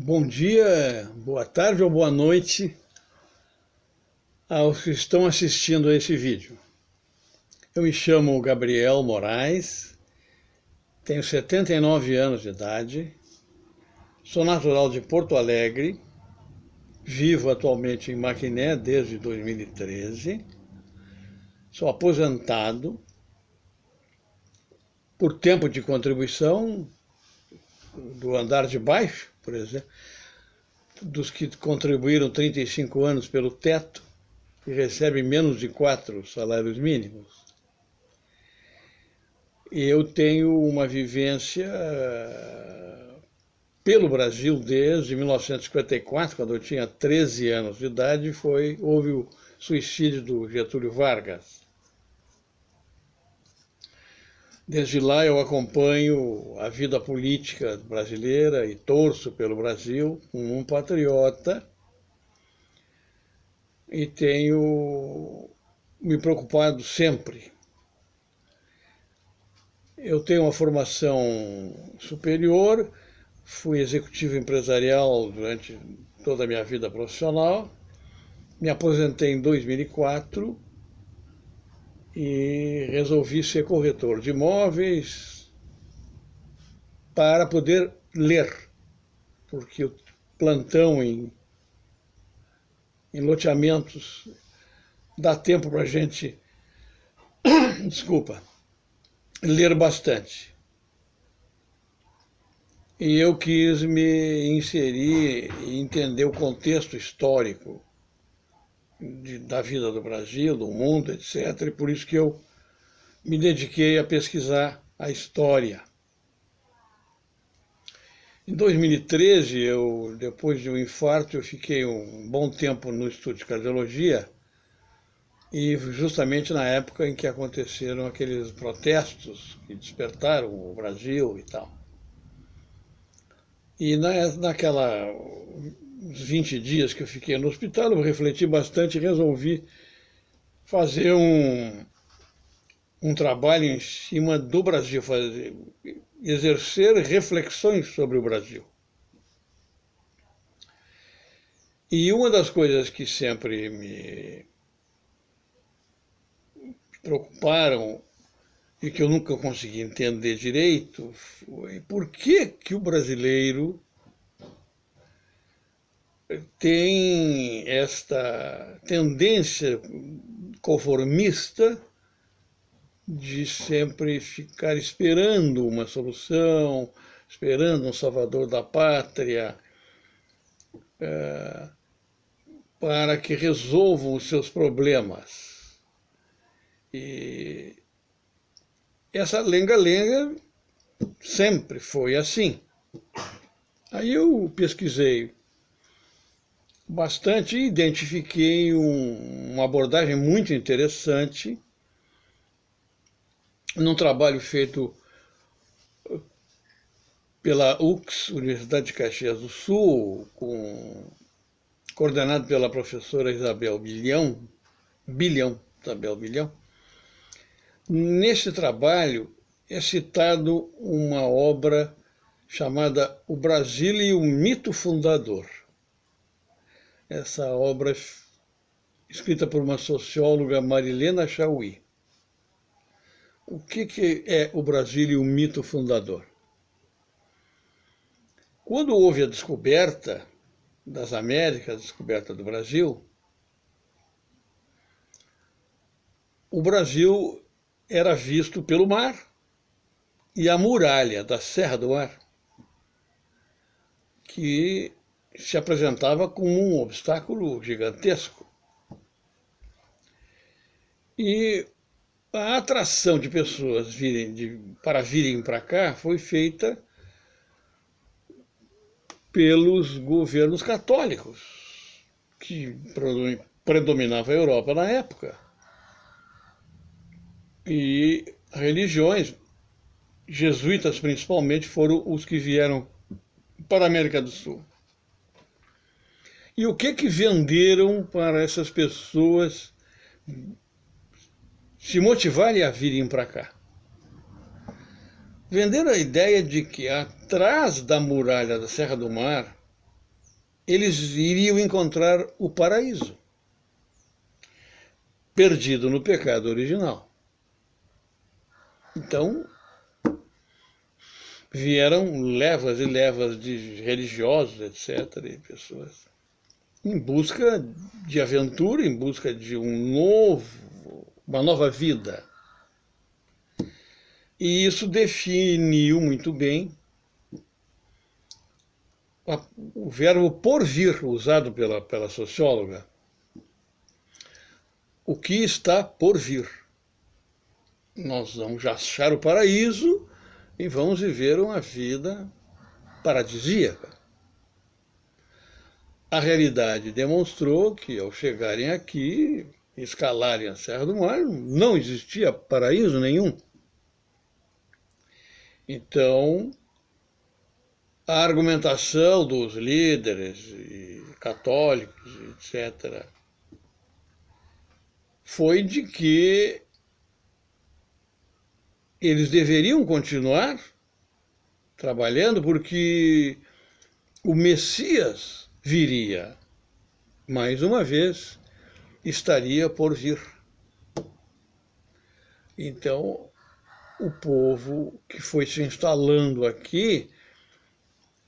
Bom dia, boa tarde ou boa noite aos que estão assistindo a esse vídeo. Eu me chamo Gabriel Moraes, tenho 79 anos de idade, sou natural de Porto Alegre, vivo atualmente em Maquiné desde 2013, sou aposentado por tempo de contribuição do andar de baixo, por exemplo, dos que contribuíram 35 anos pelo teto e recebem menos de 4 salários mínimos. E eu tenho uma vivência pelo Brasil desde 1954, quando eu tinha 13 anos de idade, houve o suicídio do Getúlio Vargas. Desde lá eu acompanho a vida política brasileira e torço pelo Brasil como um patriota e tenho me preocupado sempre. Eu tenho uma formação superior, fui executivo empresarial durante toda a minha vida profissional, me aposentei em 2004 e resolvi ser corretor de imóveis para poder ler, porque o plantão em loteamentos dá tempo para a gente, ler bastante. E eu quis me inserir e entender o contexto histórico da vida do Brasil, do mundo, etc. E por isso que eu me dediquei a pesquisar a história. Em 2013, depois de um infarto, eu fiquei um bom tempo no estudo de cardiologia, e justamente na época em que aconteceram aqueles protestos que despertaram o Brasil e tal. E uns 20 dias que eu fiquei no hospital, eu refleti bastante e resolvi fazer um trabalho em cima do Brasil, exercer reflexões sobre o Brasil. E uma das coisas que sempre me preocuparam e que eu nunca consegui entender direito foi por que o brasileiro tem esta tendência conformista de sempre ficar esperando uma solução, esperando um salvador da pátria, para que resolvam os seus problemas. E essa lenga-lenga sempre foi assim. Aí eu pesquisei bastante e identifiquei uma abordagem muito interessante num trabalho feito pela UCS, Universidade de Caxias do Sul, coordenado pela professora Isabel Bilhão. Nesse trabalho é citado uma obra chamada O Brasil e o Mito Fundador. Essa obra é escrita por uma socióloga, Marilena Chauí. O que é o Brasil e o mito fundador? Quando houve a descoberta das Américas, a descoberta do Brasil, o Brasil era visto pelo mar e a muralha da Serra do Mar, que se apresentava como um obstáculo gigantesco. E a atração de pessoas para virem para cá foi feita pelos governos católicos, que predominava a Europa na época. E religiões, jesuítas principalmente, foram os que vieram para a América do Sul. E o que venderam para essas pessoas se motivarem a virem para cá? Venderam a ideia de que atrás da muralha da Serra do Mar eles iriam encontrar o paraíso, perdido no pecado original. Então, vieram levas e levas de religiosos, etc., e pessoas em busca de aventura, em busca de uma nova vida. E isso definiu muito bem o verbo porvir, usado pela socióloga. O que está por vir? Nós vamos achar o paraíso e vamos viver uma vida paradisíaca. A realidade demonstrou que, ao chegarem aqui, escalarem a Serra do Mar, não existia paraíso nenhum. Então, a argumentação dos líderes católicos, etc., foi de que eles deveriam continuar trabalhando porque o Messias viria, mais uma vez, estaria por vir. Então, o povo que foi se instalando aqui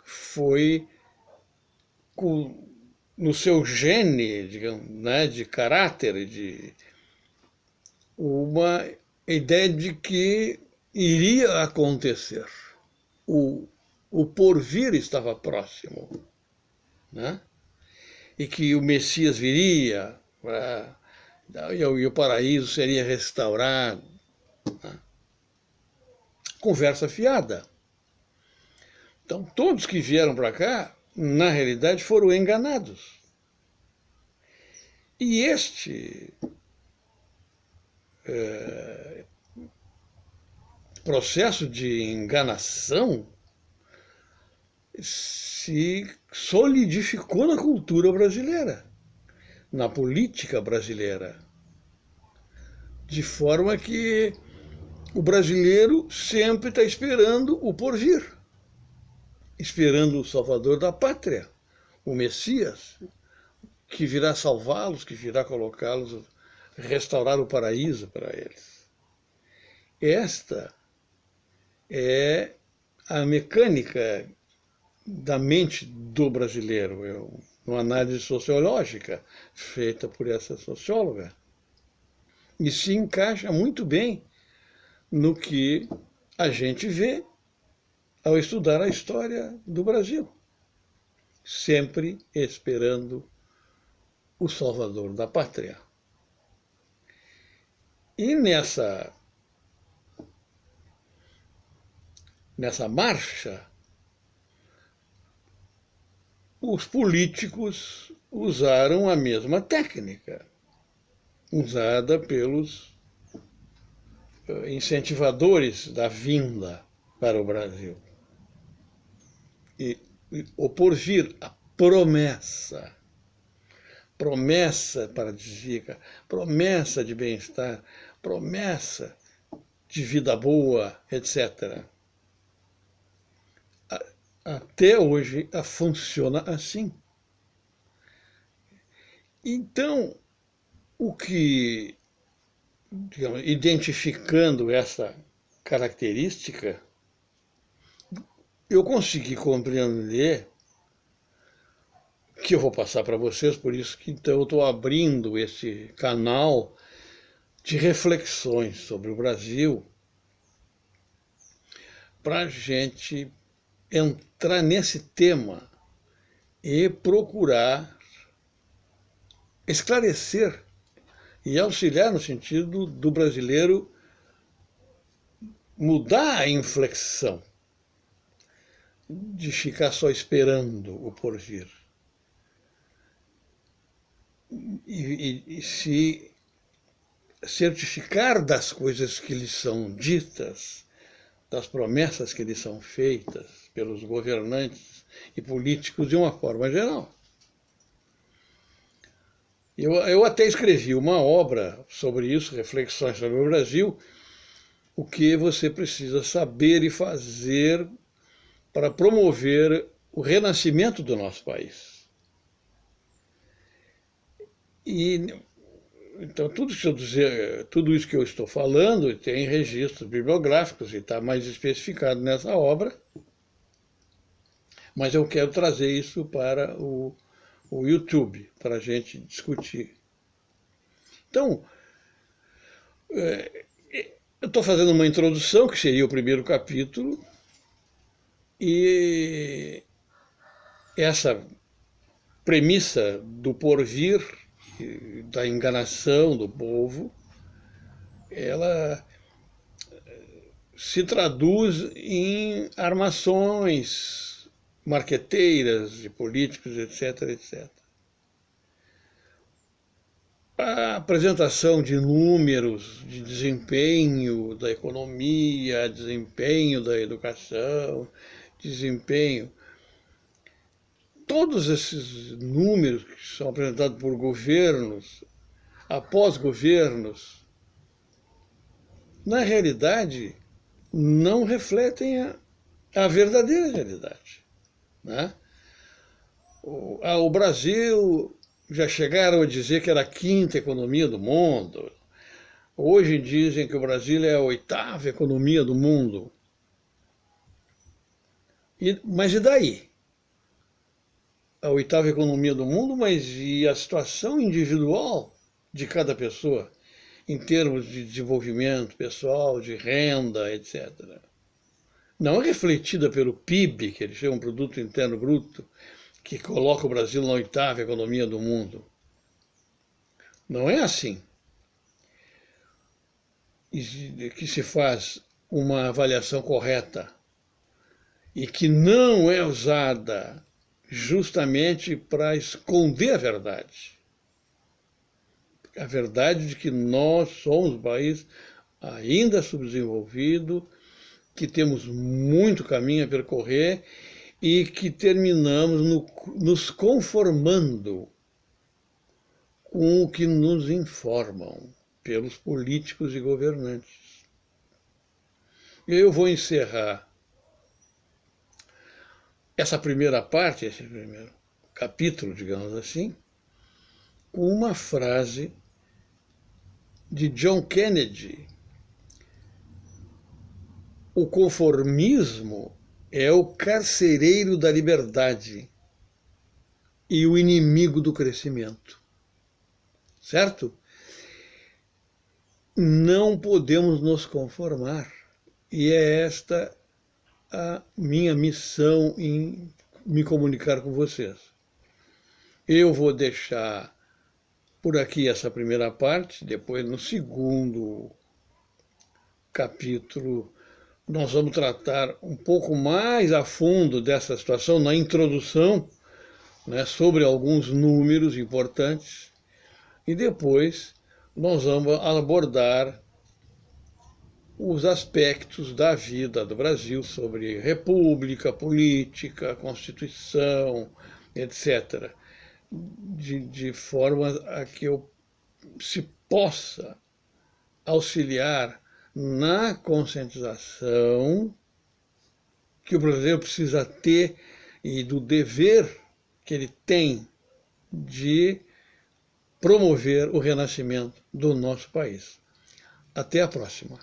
foi no seu gene, digamos, né, de caráter, de uma ideia de que iria acontecer. O porvir estava próximo, né? E que o Messias viria, e o paraíso seria restaurado. Né? Conversa fiada. Então, todos que vieram para cá, na realidade, foram enganados. E este processo de enganação se solidificou na cultura brasileira, na política brasileira, de forma que o brasileiro sempre está esperando o porvir, esperando o Salvador da pátria, o Messias, que virá salvá-los, que virá colocá-los, restaurar o paraíso para eles. Esta é a mecânica da mente do brasileiro, uma análise sociológica feita por essa socióloga. E se encaixa muito bem no que a gente vê ao estudar a história do Brasil, sempre esperando o Salvador da pátria. E nessa marcha, os políticos usaram a mesma técnica usada pelos incentivadores da vinda para o Brasil. E o porvir, a promessa paradisíaca, promessa de bem-estar, promessa de vida boa, etc. Até hoje funciona assim. Então, o que, digamos, identificando essa característica, eu consegui compreender, que eu vou passar para vocês, por isso que então eu estou abrindo esse canal de reflexões sobre o Brasil, para a gente entrar nesse tema e procurar esclarecer e auxiliar no sentido do brasileiro mudar a inflexão de ficar só esperando o porvir e se certificar das coisas que lhes são ditas, das promessas que lhes são feitas pelos governantes e políticos de uma forma geral. Eu até escrevi uma obra sobre isso, Reflexões sobre o Brasil, o que você precisa saber e fazer para promover o renascimento do nosso país. Então, tudo isso que eu estou falando tem registros bibliográficos e está mais especificado nessa obra, mas eu quero trazer isso para o YouTube, para a gente discutir. Então, eu estou fazendo uma introdução, que seria o primeiro capítulo, e essa premissa do porvir, da enganação do povo, ela se traduz em armações marqueteiras de políticos, etc, etc. A apresentação de números de desempenho da economia, desempenho da educação, desempenho. Todos esses números que são apresentados por governos, após governos, na realidade, não refletem a verdadeira realidade, né? O Brasil, já chegaram a dizer que era a quinta economia do mundo. Hoje dizem que o Brasil é a oitava economia do mundo. Mas e daí? A oitava economia do mundo, mas e a situação individual de cada pessoa, em termos de desenvolvimento pessoal, de renda, etc. Não é refletida pelo PIB, que eles chamam Produto Interno Bruto, que coloca o Brasil na oitava economia do mundo. Não é assim que se faz uma avaliação correta e que não é usada justamente para esconder a verdade. A verdade de que nós somos um país ainda subdesenvolvido, que temos muito caminho a percorrer e que terminamos nos conformando com o que nos informam pelos políticos e governantes. Eu vou encerrar essa primeira parte, esse primeiro capítulo, digamos assim, com uma frase de John Kennedy: o conformismo é o carcereiro da liberdade e o inimigo do crescimento. Certo? Não podemos nos conformar. E é esta a minha missão em me comunicar com vocês. Eu vou deixar por aqui essa primeira parte, depois no segundo capítulo nós vamos tratar um pouco mais a fundo dessa situação, na introdução, né, sobre alguns números importantes, e depois nós vamos abordar os aspectos da vida do Brasil, sobre república, política, constituição, etc., de forma a que eu se possa auxiliar na conscientização que o brasileiro precisa ter e do dever que ele tem de promover o renascimento do nosso país. Até a próxima.